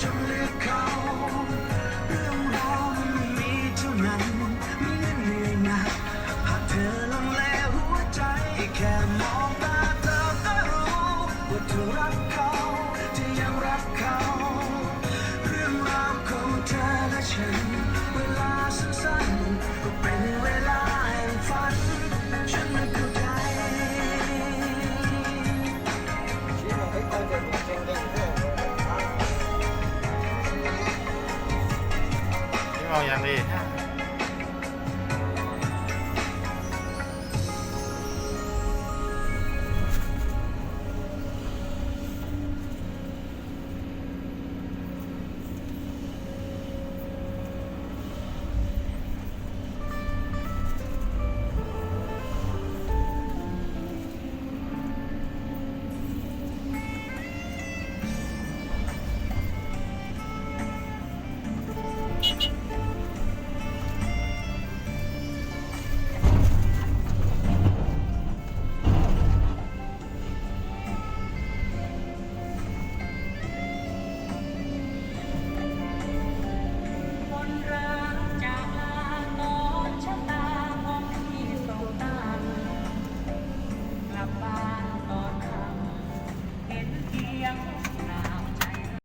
จงเลือกเขาเรื่องราวมันไม่มีเท่านั้นไม่เหนื่อยหนักหากเธอลังเลหัวใจแค่มองตาเธอก็รู้ว่าเธอรักเขาจะยังรักเขาเรื่องราวของเธอและฉันเวลาสั้นๆก็เป็นเวลาแห่งฝันฉันไม่เข้าใจ นี่เอาอย่างดี